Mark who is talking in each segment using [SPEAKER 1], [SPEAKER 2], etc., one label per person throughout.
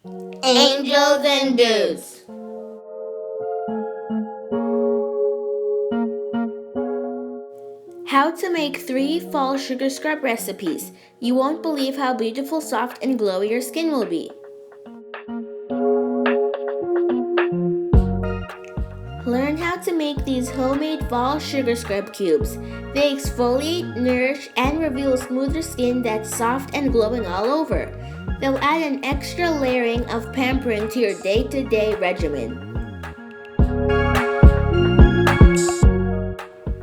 [SPEAKER 1] Angels and Dudes. How to make 3 fall sugar scrub recipes. You won't believe how beautiful, soft, and glowy your skin will be. Learn how to make these homemade fall sugar scrub cubes. They exfoliate, nourish, and reveal smoother skin that's soft and glowing all over. They'll add an extra layering of pampering to your day-to-day regimen.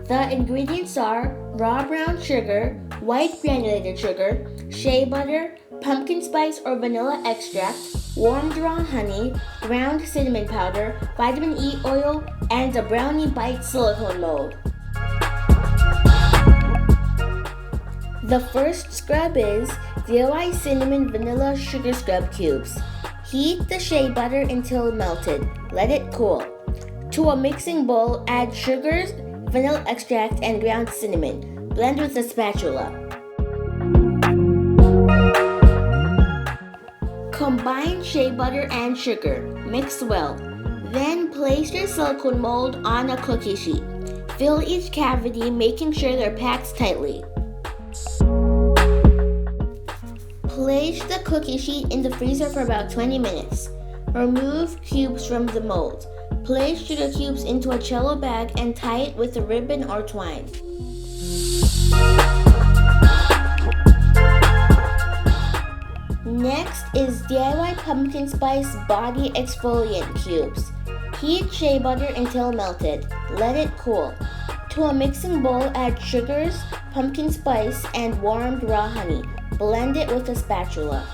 [SPEAKER 1] The ingredients are raw brown sugar, white granulated sugar, shea butter, pumpkin spice or vanilla extract, warmed raw honey, ground cinnamon powder, vitamin E oil, and a Brownie bite silicone mold. The first scrub is DIY cinnamon vanilla sugar scrub cubes. Heat the shea butter until melted. Let it cool. To a mixing bowl, add sugars, vanilla extract, and ground cinnamon. Blend with a spatula. Combine shea butter and sugar. Mix well. Then place your silicone mold on a cookie sheet. Fill each cavity, making sure they're packed tightly. Place the cookie sheet in the freezer for about 20 minutes. Remove cubes from the mold. Place sugar cubes into a cello bag and tie it with a ribbon or twine. Next is DIY pumpkin spice body exfoliant cubes. Heat shea butter until melted. Let it cool. To a mixing bowl, add sugars, pumpkin spice, and warmed raw honey. Blend it with a spatula.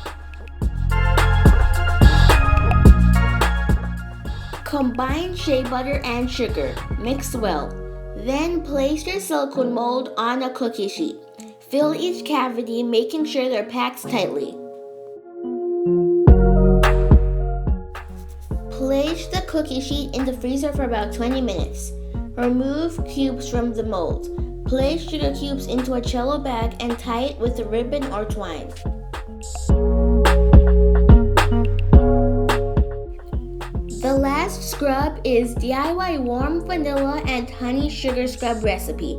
[SPEAKER 1] Combine shea butter and sugar. Mix well. Then place your silicone mold on a cookie sheet. Fill each cavity, making sure they're packed tightly. Place the cookie sheet in the freezer for about 20 minutes. Remove cubes from the mold. Place sugar cubes into a cello bag and tie it with a ribbon or twine. The last scrub is DIY warm vanilla and honey sugar scrub recipe.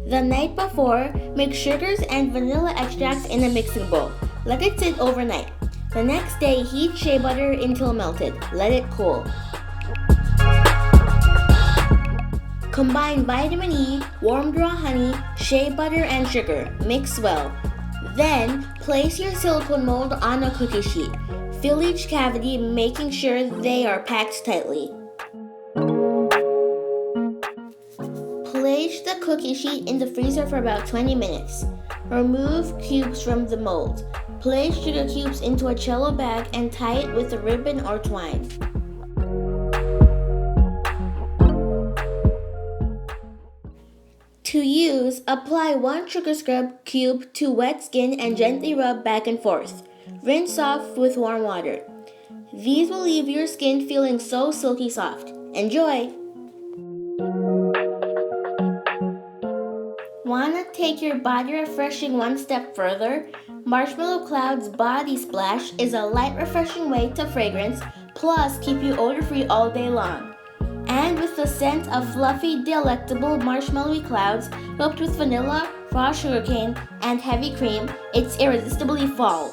[SPEAKER 1] The night before, make sugars and vanilla extracts in a mixing bowl. Let it sit overnight. The next day, heat shea butter until melted. Let it cool. Combine vitamin E, warmed raw honey, shea butter, and sugar. Mix well. Then, place your silicone mold on a cookie sheet. Fill each cavity, making sure they are packed tightly. Place the cookie sheet in the freezer for about 20 minutes. Remove cubes from the mold. Place sugar cubes into a cello bag and tie it with a ribbon or twine. To use, apply 1 sugar scrub cube to wet skin and gently rub back and forth. Rinse off with warm water. These will leave your skin feeling so silky soft. Enjoy! Wanna take your body refreshing one step further? Marshmallow Cloud's Body Splash is a light refreshing way to fragrance, plus keep you odor-free all day long. And with the scent of fluffy, delectable marshmallowy clouds topped with vanilla, raw sugarcane, and heavy cream, it's irresistibly fall.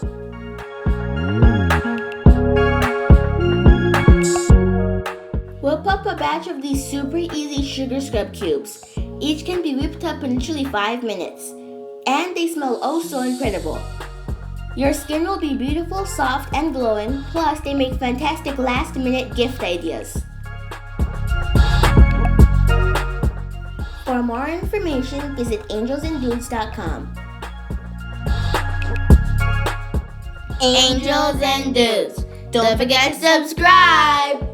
[SPEAKER 1] Whip up a batch of these super easy sugar scrub cubes. Each can be whipped up in literally 5 minutes. And they smell oh so incredible. Your skin will be beautiful, soft, and glowing, plus they make fantastic last-minute gift ideas. For more information, visit angelsanddudes.com. Angels and Dudes. Don't forget to subscribe!